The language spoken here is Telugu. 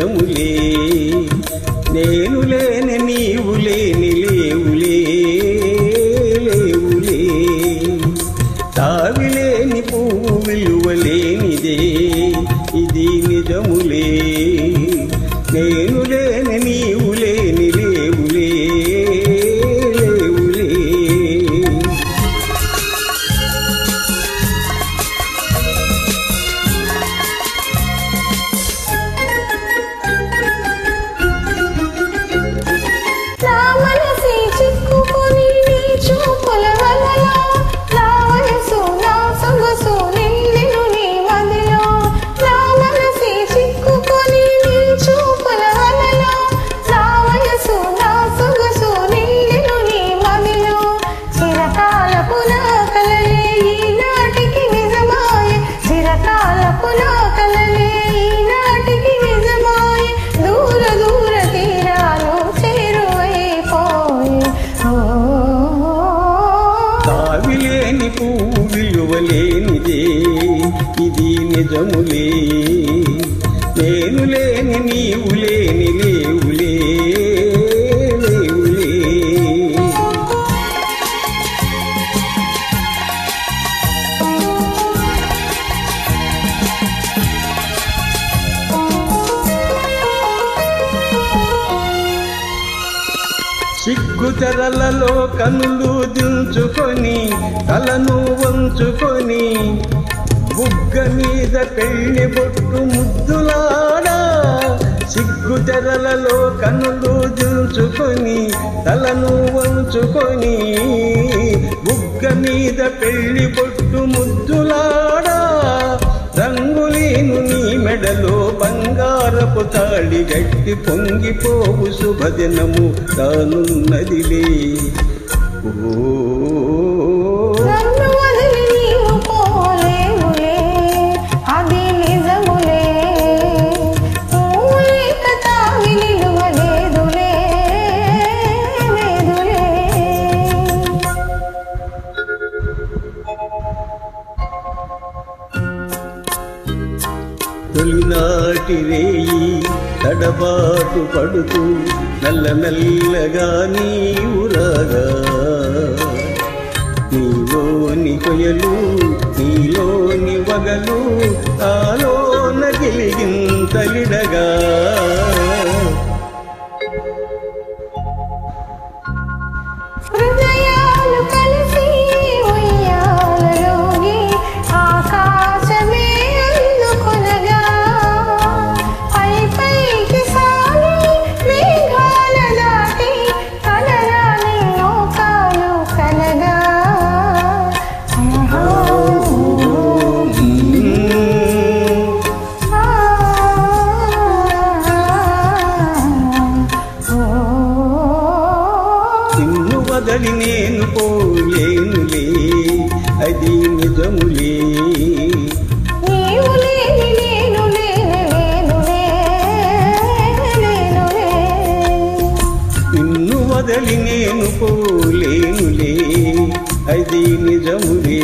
నిజములే నేను లేని నీవు లేని లేవులే లేవులే తావిలేని పువ్వు విలువలేనిదే ఇది నిజములే నేను లేని నీవు లేని లేవులే లేవులే తావిలేని పువ్వు విలువలేనిదే ఇది నిజములే నేను లేని నీవు లేని లేవులే లేవులే సిగ్గు తెరలలో కనులు దించుకొని తలను వంచుకొని బుగ్గ మీద పెళ్లి బొట్టు ముద్దులాడా సిగ్గు తెరలలో కనులు దించుకొని తలను వంచుకొని బుగ్గ మీద పెళ్లి బొట్టు ముద్దులాడా రంగులేను నీ మెడలో బంగారపు తాళి గట్టి పొంగిపోవు శుభదినము తానున్నదిలే తొలినాటి రేయి తడబాటు పడుతూ నల్లమెల్లగా నీవు రాగా నీలోని కొయలు నీలోని వగలు ఆలోన గిలిగింతలిడగా వదలి నేను పోలేనులే అది నిజములే నిన్ను వదలి నేను పోలేనులే అది నిజములే